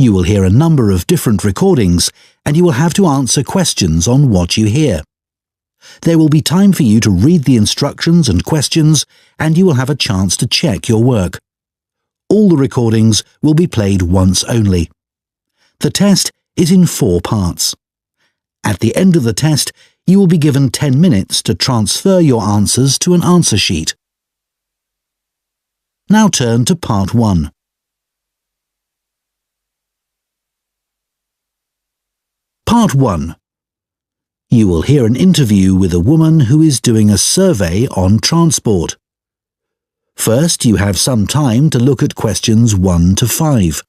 You will hear a number of different recordings and you will have to answer questions on what you hear. There will be time for you to read the instructions and questions and you will have a chance to check your work. All the recordings will be played once only. The test is in 4 parts. At the end of the test, you will be given 10 minutes to transfer your answers to an answer sheet. Now turn to Part 1. Part 1. You will hear an interview with a woman who is doing a survey on transport. First, you have some time to look at questions 1 to 5.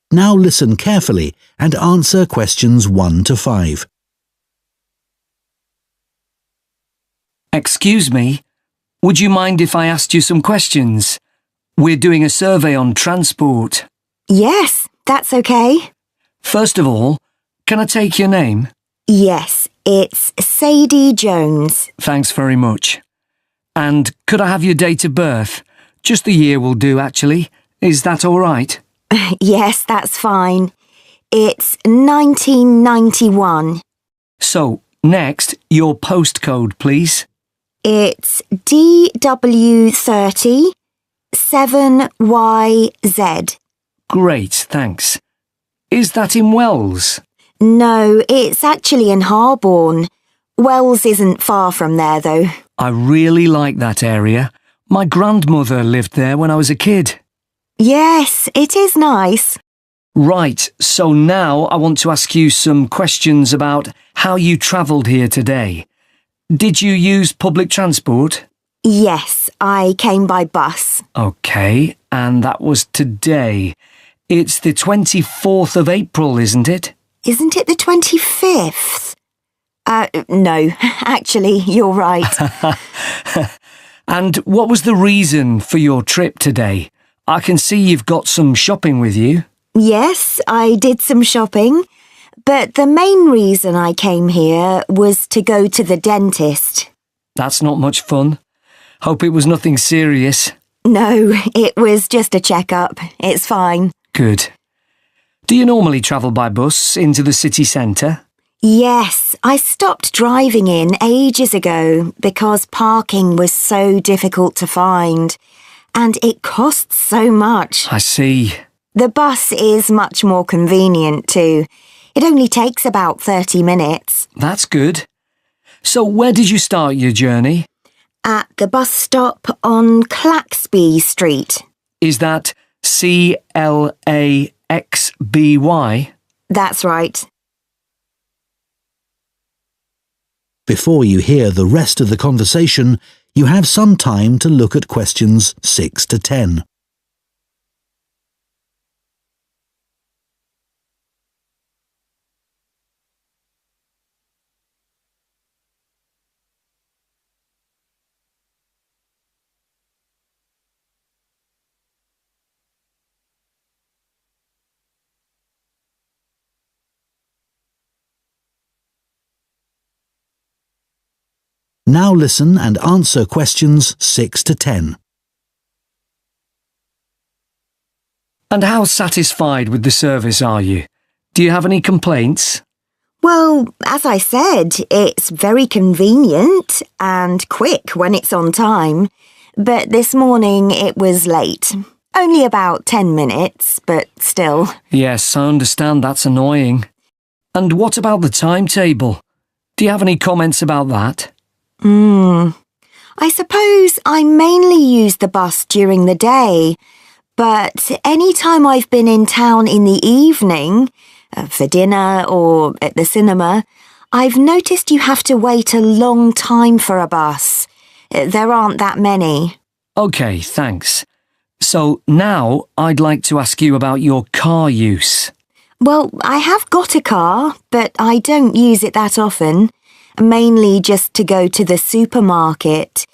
Now listen carefully and answer questions 1 to 5. Excuse me, would you mind if I asked you some questions? We're doing a survey on transport. Yes, that's okay. First of all, can I take your name? Yes, it's Sadie Jones. Thanks very much. And could I have your date of birth? Just the year will do, actually. Is that all right? Yes, that's fine. It's 1991. So, next, your postcode, please. It's DW30 7YZ. Great, thanks. Is that in Wells? No, it's actually in Harborne. Wells isn't far from there, though. I really like that area. My grandmother lived there when I was a kid. Yes, it is nice. Right, so now I want to ask you some questions about how you travelled here today. Did you use public transport? Yes, I came by bus. OK, and that was today. It's the 24th of April, isn't it? Isn't it the 25th? No, actually, you're right. And what was the reason for your trip today? I can see you've got some shopping with you. Yes, I did some shopping, but the main reason I came here was to go to the dentist. That's not much fun. Hope it was nothing serious. No, it was just a checkup. It's fine. Good. Do you normally travel by bus into the city centre? Yes, I stopped driving in ages ago because parking was so difficult to find. And it costs so much. I see. The bus is much more convenient too. It only takes about 30 minutes. That's good. So where did you start your journey? At the bus stop on Claxby Street. Is that CLAXBY? That's right. Before you hear the rest of the conversation, you have some time to look at questions 6 to 10. Now listen and answer questions 6 to 10. And how satisfied with the service are you? Do you have any complaints? Well, as I said, it's very convenient and quick when it's on time. But this morning it was late. Only about 10 minutes, but still. Yes, I understand that's annoying. And what about the timetable? Do you have any comments about that? I suppose I mainly use the bus during the day, but any time I've been in town in the evening, for dinner or at the cinema, I've noticed you have to wait a long time for a bus. There aren't that many. OK, thanks. So now I'd like to ask you about your car use. Well, I have got a car, but I don't use it that often. mainly just to go to the supermarket.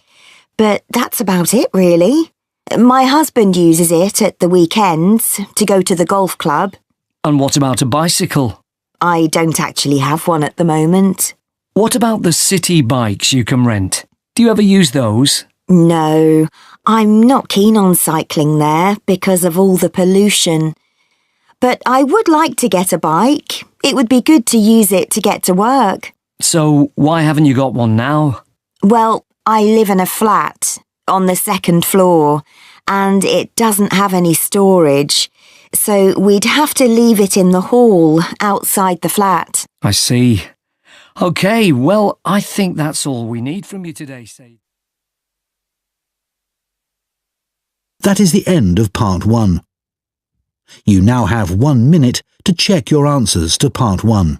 But that's about it, really. My husband uses it at the weekends to go to the golf club. And what about a bicycle? I don't actually have one at the moment. What about the city bikes you can rent? Do you ever use those? No, I'm not keen on cycling there because of all the pollution. But I would like to get a bike. It would be good to use it to get to work. So why haven't you got one now? Well, I live in a flat on the second floor and it doesn't have any storage. So we'd have to leave it in the hall outside the flat. I see. OK, well, I think that's all we need from you today, Sadie. That is the end of part 1. You now have 1 minute to check your answers to part 1.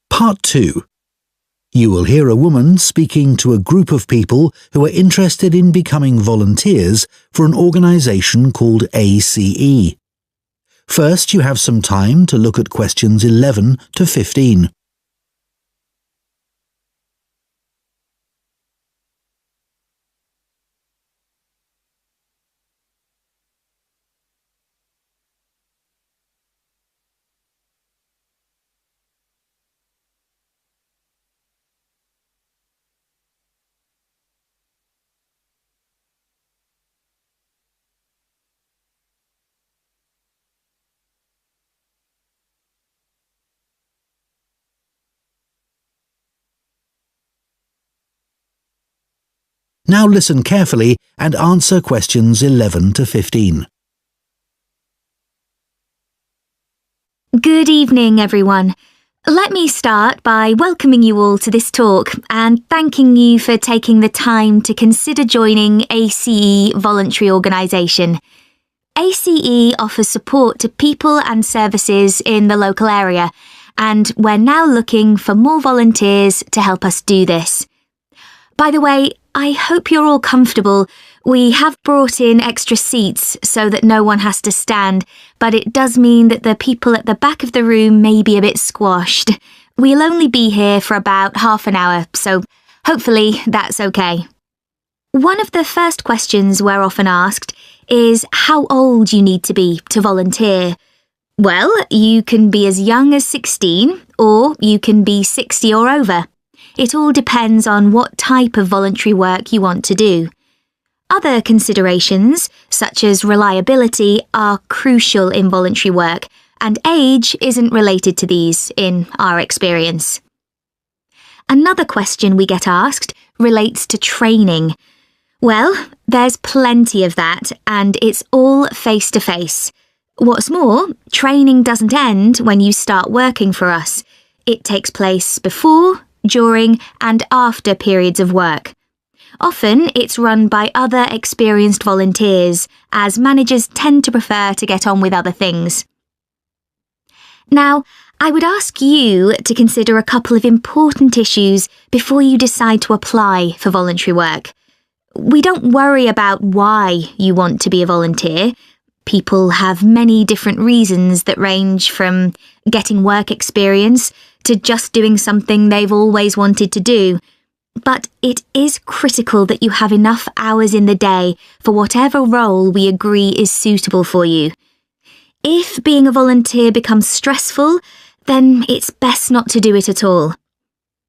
Part 2. You will hear a woman speaking to a group of people who are interested in becoming volunteers for an organisation called ACE. First, you have some time to look at questions 11 to 15. Now listen carefully and answer questions 11 to 15. Good evening, everyone. Let me start by welcoming you all to this talk and thanking you for taking the time to consider joining ACE Voluntary Organisation. ACE offers support to people and services in the local area, and we're now looking for more volunteers to help us do this. By the way, I hope you're all comfortable. We have brought in extra seats so that no one has to stand, but it does mean that the people at the back of the room may be a bit squashed. We'll only be here for about half an hour, so hopefully that's okay. One of the first questions we're often asked is how old you need to be to volunteer. Well, you can be as young as 16, or you can be 60 or over. It all depends on what type of voluntary work you want to do. Other considerations, such as reliability, are crucial in voluntary work, and age isn't related to these, in our experience. Another question we get asked relates to training. Well, there's plenty of that, and it's all face-to-face. What's more, training doesn't end when you start working for us. It takes place before, during and after periods of work. Often it's run by other experienced volunteers, as managers tend to prefer to get on with other things. Now, I would ask you to consider a couple of important issues before you decide to apply for voluntary work. We don't worry about why you want to be a volunteer. People have many different reasons that range from getting work experience to just doing something they've always wanted to do. But it is critical that you have enough hours in the day for whatever role we agree is suitable for you. If being a volunteer becomes stressful, then it's best not to do it at all.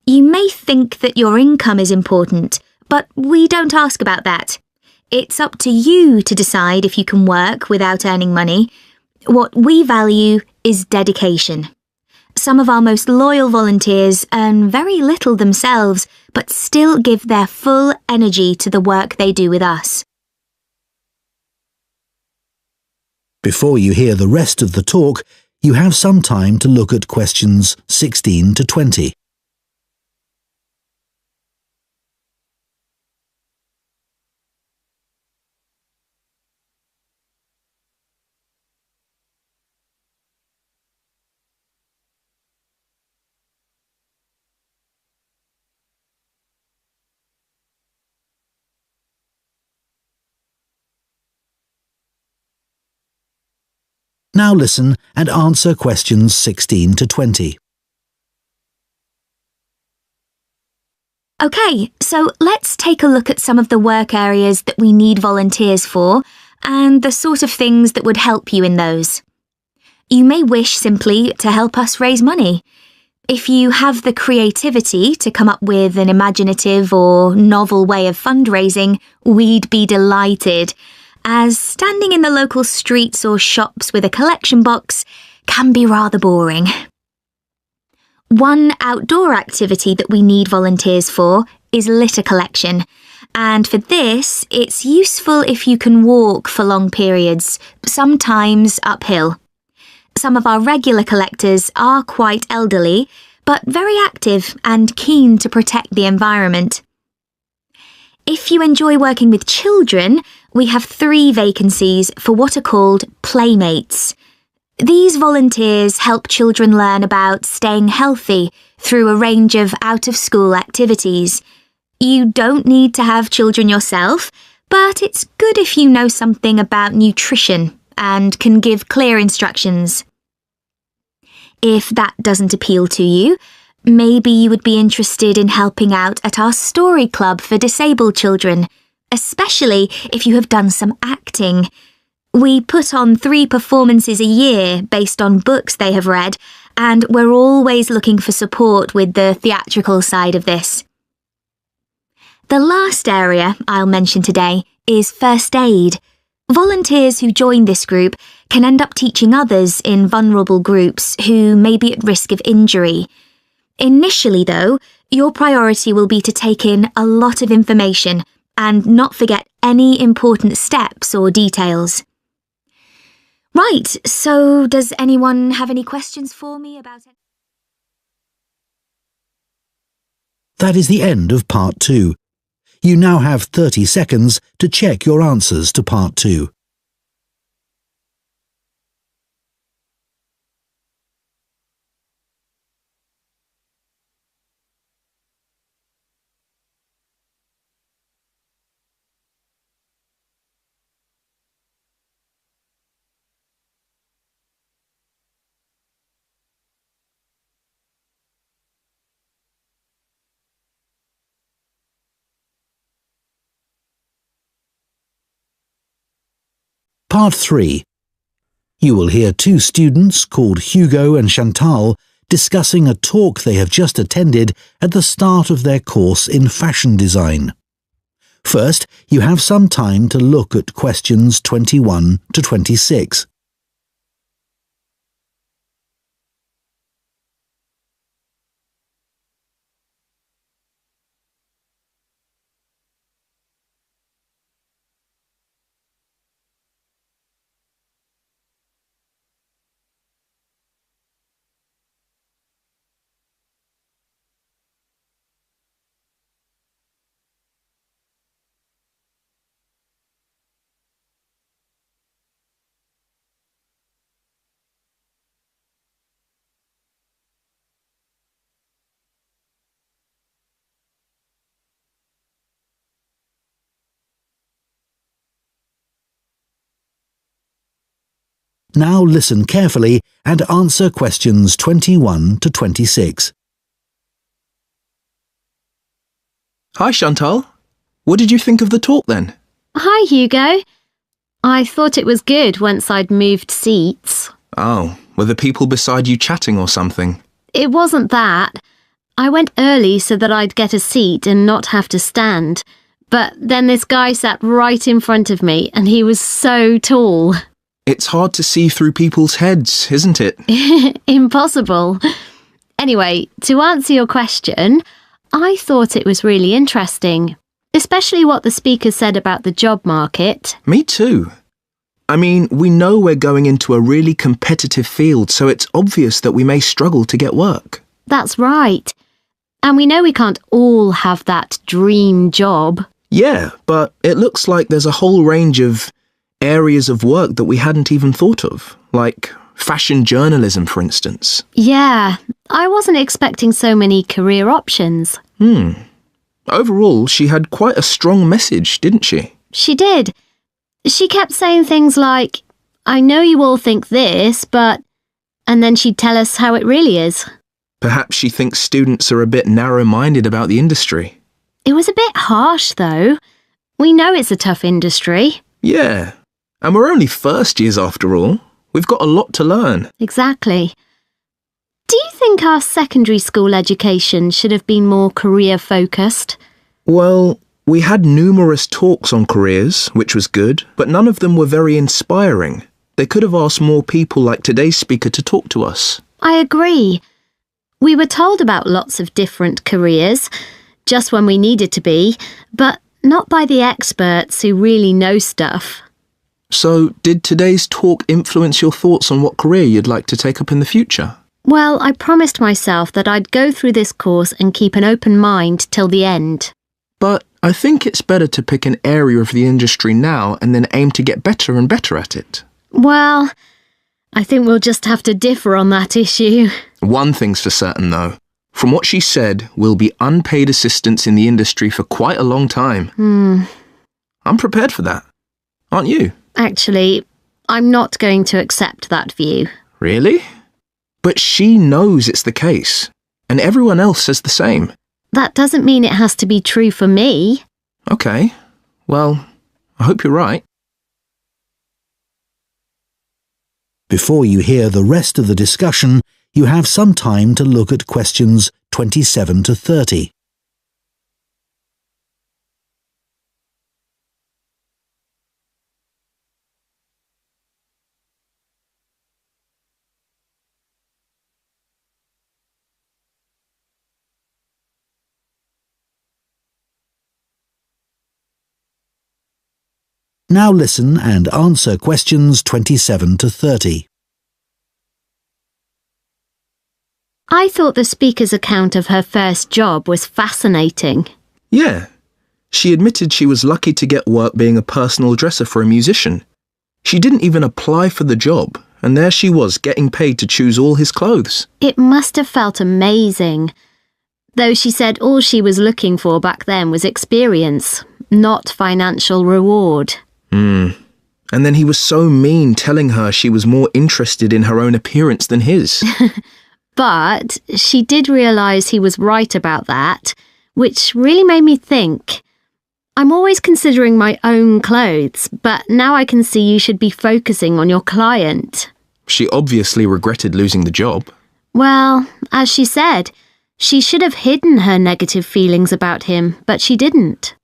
You may think that your income is important, but we don't ask about that. It's up to you to decide if you can work without earning money. What we value is dedication. Some of our most loyal volunteers earn very little themselves, but still give their full energy to the work they do with us. Before you hear the rest of the talk, you have some time to look at questions 16 to 20. Now listen and answer questions 16 to 20. OK, so let's take a look at some of the work areas that we need volunteers for and the sort of things that would help you in those. You may wish simply to help us raise money. If you have the creativity to come up with an imaginative or novel way of fundraising, we'd be delighted, as standing in the local streets or shops with a collection box can be rather boring. One outdoor activity that we need volunteers for is litter collection, and for this, it's useful if you can walk for long periods, sometimes uphill. Some of our regular collectors are quite elderly, but very active and keen to protect the environment. If you enjoy working with children, we have 3 vacancies for what are called playmates. These volunteers help children learn about staying healthy through a range of out-of-school activities. You don't need to have children yourself, but it's good if you know something about nutrition and can give clear instructions. If that doesn't appeal to you, maybe you would be interested in helping out at our story club for disabled children, especially if you have done some acting. We put on 3 performances a year based on books they have read, and we're always looking for support with the theatrical side of this. The last area I'll mention today is first aid. Volunteers who join this group can end up teaching others in vulnerable groups who may be at risk of injury. Initially, though, your priority will be to take in a lot of information and not forget any important steps or details. Right, so does anyone have any questions for me about it? That is the end of Part 2. You now have 30 seconds to check your answers to Part 2. Part 3. You will hear 2 students called Hugo and Chantal discussing a talk they have just attended at the start of their course in fashion design. First, you have some time to look at questions 21 to 26. Now listen carefully and answer questions 21 to 26. Hi, Chantal. What did you think of the talk then? Hi, Hugo. I thought it was good once I'd moved seats. Oh, were the people beside you chatting or something? It wasn't that. I went early so that I'd get a seat and not have to stand. But then this guy sat right in front of me and he was so tall. It's hard to see through people's heads, isn't it? Impossible. Anyway, to answer your question, I thought it was really interesting, especially what the speaker said about the job market. Me too. I mean, we know we're going into a really competitive field, so it's obvious that we may struggle to get work. That's right. And we know we can't all have that dream job. Yeah, but it looks like there's a whole range of areas of work that we hadn't even thought of, like fashion journalism, for instance. Yeah, I wasn't expecting so many career options. Overall, she had quite a strong message, didn't she? She did. She kept saying things like, I know you all think this, but... And then she'd tell us how it really is. Perhaps she thinks students are a bit narrow-minded about the industry. It was a bit harsh, though. We know it's a tough industry. Yeah, and we're only first years after all. We've got a lot to learn. Exactly. Do you think our secondary school education should have been more career-focused? Well, we had numerous talks on careers, which was good, but none of them were very inspiring. They could have asked more people like today's speaker to talk to us. I agree. We were told about lots of different careers, just when we needed to be, but not by the experts who really know stuff. So, did today's talk influence your thoughts on what career you'd like to take up in the future? Well, I promised myself that I'd go through this course and keep an open mind till the end. But I think it's better to pick an area of the industry now and then aim to get better and better at it. Well, I think we'll just have to differ on that issue. One thing's for certain, though. From what she said, we'll be unpaid assistants in the industry for quite a long time. I'm prepared for that. Aren't you? Actually, I'm not going to accept that view. Really? But she knows it's the case, and everyone else says the same. That doesn't mean it has to be true for me. Okay, well, I hope you're right. Before you hear the rest of the discussion, you have some time to look at questions 27 to 30. Now listen and answer questions 27 to 30. I thought the speaker's account of her first job was fascinating. Yeah. She admitted she was lucky to get work being a personal dresser for a musician. She didn't even apply for the job, and there she was getting paid to choose all his clothes. It must have felt amazing. Though she said all she was looking for back then was experience, not financial reward. And then he was so mean, telling her she was more interested in her own appearance than his. But she did realise he was right about that, which really made me think. I'm always considering my own clothes, but now I can see you should be focusing on your client. She obviously regretted losing the job. Well, as she said, she should have hidden her negative feelings about him, but she didn't.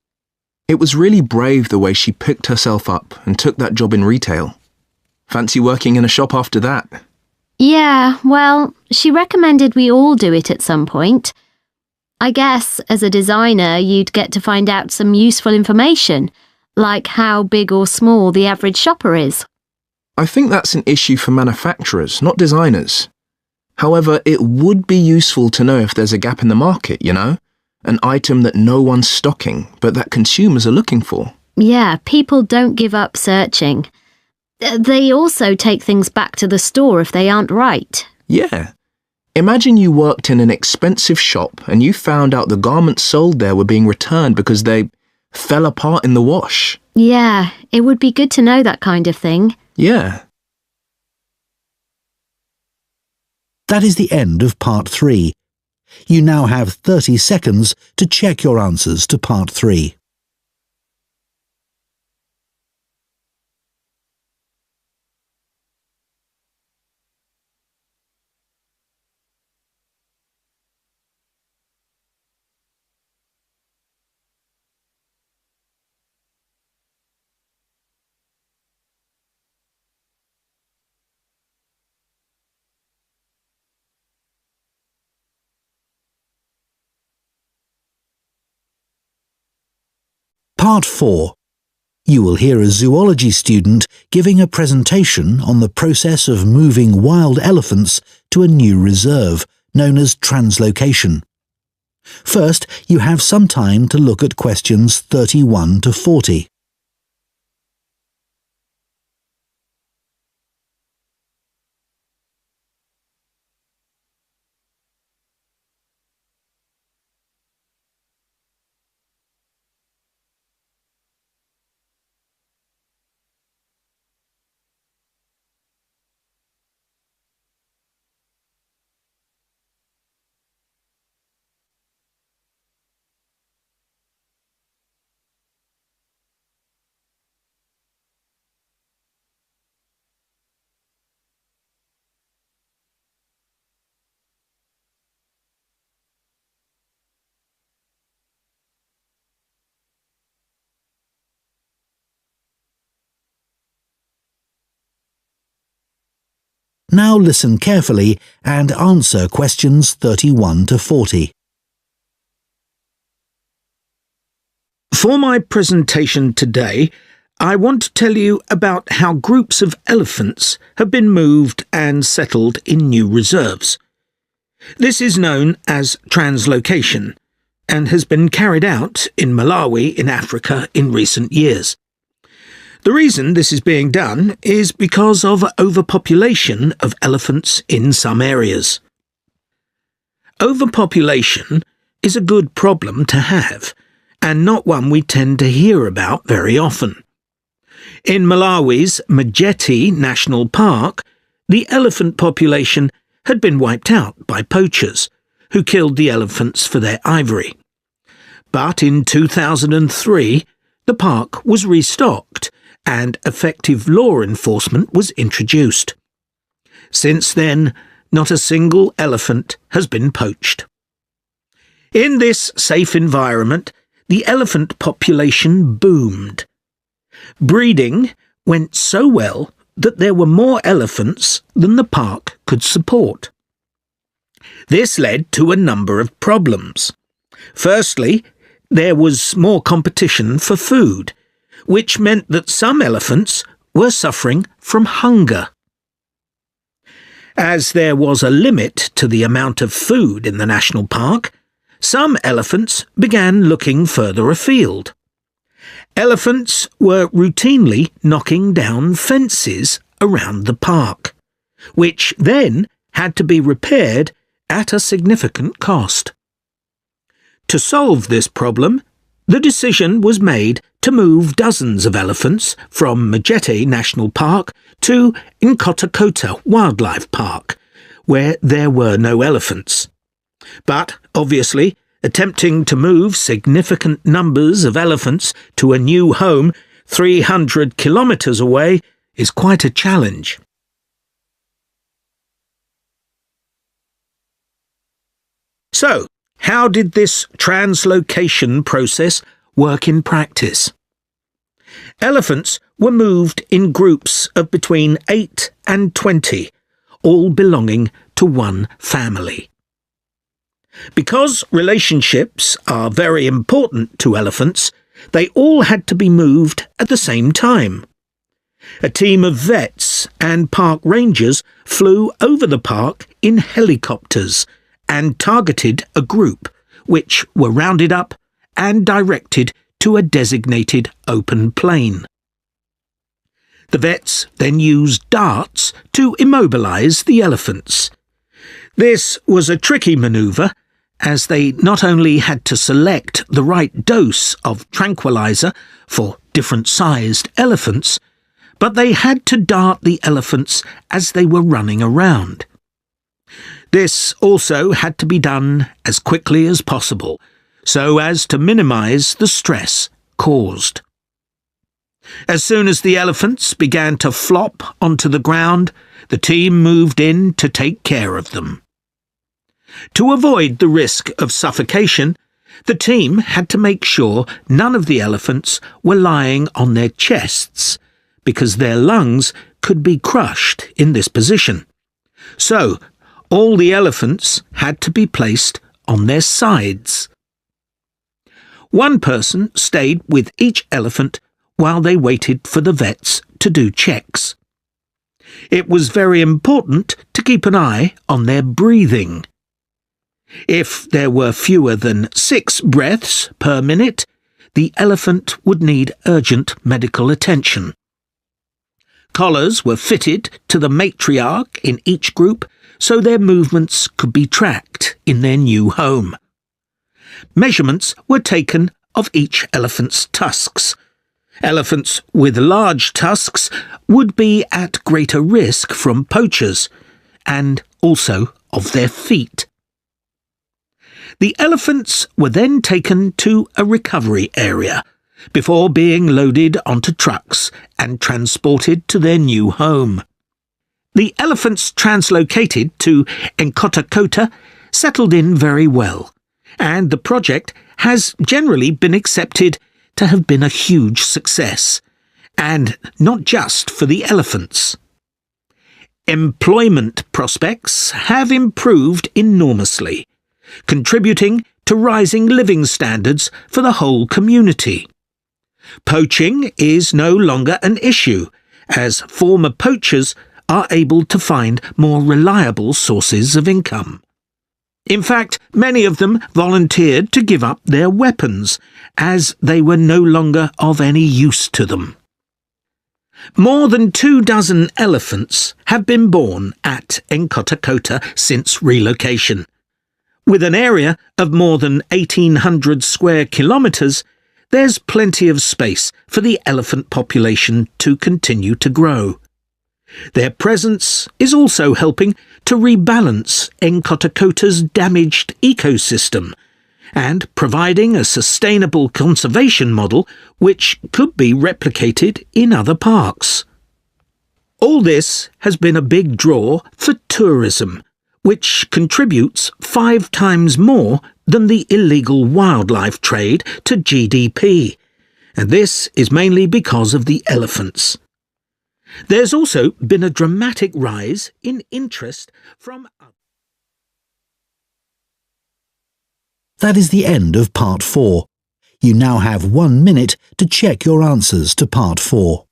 It was really brave the way she picked herself up and took that job in retail. Fancy working in a shop after that? Yeah, well, she recommended we all do it at some point. I guess, as a designer, you'd get to find out some useful information, like how big or small the average shopper is. I think that's an issue for manufacturers, not designers. However, it would be useful to know if there's a gap in the market, you know? An item that no one's stocking, but that consumers are looking for. Yeah, people don't give up searching. They also take things back to the store if they aren't right. Yeah. Imagine you worked in an expensive shop and you found out the garments sold there were being returned because they fell apart in the wash. Yeah, it would be good to know that kind of thing. Yeah. That is the end of part 3. You now have 30 seconds to check your answers to part 3. Part 4. You will hear a zoology student giving a presentation on the process of moving wild elephants to a new reserve, known as translocation. First, you have some time to look at questions 31 to 40. Now listen carefully and answer questions 31 to 40. For my presentation today, I want to tell you about how groups of elephants have been moved and settled in new reserves. This is known as translocation and has been carried out in Malawi in Africa in recent years. The reason this is being done is because of overpopulation of elephants in some areas. Overpopulation is a good problem to have, and not one we tend to hear about very often. In Malawi's Majete National Park, the elephant population had been wiped out by poachers, who killed the elephants for their ivory. But in 2003, the park was restocked, and effective law enforcement was introduced. Since then, not a single elephant has been poached. In this safe environment, the elephant population boomed. Breeding went so well that there were more elephants than the park could support. This led to a number of problems. Firstly, there was more competition for food, which meant that some elephants were suffering from hunger. As there was a limit to the amount of food in the national park, some elephants began looking further afield. Elephants were routinely knocking down fences around the park, which then had to be repaired at a significant cost. To solve this problem, the decision was made to move dozens of elephants from Majete National Park to Nkotakota Wildlife Park, where there were no elephants. But, obviously, attempting to move significant numbers of elephants to a new home 300 kilometres away is quite a challenge. So, how did this translocation process work in practice? Elephants were moved in groups of between 8 and 20, all belonging to one family. Because relationships are very important to elephants, they all had to be moved at the same time. A team of vets and park rangers flew over the park in helicopters and targeted a group, which were rounded up and directed to a designated open plain. The vets then used darts to immobilize the elephants. This was a tricky maneuver, as they not only had to select the right dose of tranquilizer for different-sized elephants, but they had to dart the elephants as they were running around. This also had to be done as quickly as possible, so as to minimize the stress caused. As soon as the elephants began to flop onto the ground, the team moved in to take care of them. To avoid the risk of suffocation, the team had to make sure none of the elephants were lying on their chests, because their lungs could be crushed in this position. So, all the elephants had to be placed on their sides. One person stayed with each elephant while they waited for the vets to do checks. It was very important to keep an eye on their breathing. If there were fewer than 6 breaths per minute, the elephant would need urgent medical attention. Collars were fitted to the matriarch in each group so their movements could be tracked in their new home. Measurements were taken of each elephant's tusks. Elephants with large tusks would be at greater risk from poachers, and also of their feet. The elephants were then taken to a recovery area before being loaded onto trucks and transported to their new home. The elephants translocated to Nkhotakota settled in very well, and the project has generally been accepted to have been a huge success, and not just for the elephants. Employment prospects have improved enormously, contributing to rising living standards for the whole community. Poaching is no longer an issue, as former poachers are able to find more reliable sources of income. In fact, many of them volunteered to give up their weapons, as they were no longer of any use to them. More than 24 elephants have been born at Nkhotakota since relocation. With an area of more than 1,800 square kilometres, there's plenty of space for the elephant population to continue to grow. Their presence is also helping to rebalance Nkhotakota's damaged ecosystem and providing a sustainable conservation model which could be replicated in other parks. All this has been a big draw for tourism, which contributes 5 times more than the illegal wildlife trade to GDP, and this is mainly because of the elephants. There's also been a dramatic rise in interest from others. That is the end of part 4. You now have 1 minute to check your answers to part 4.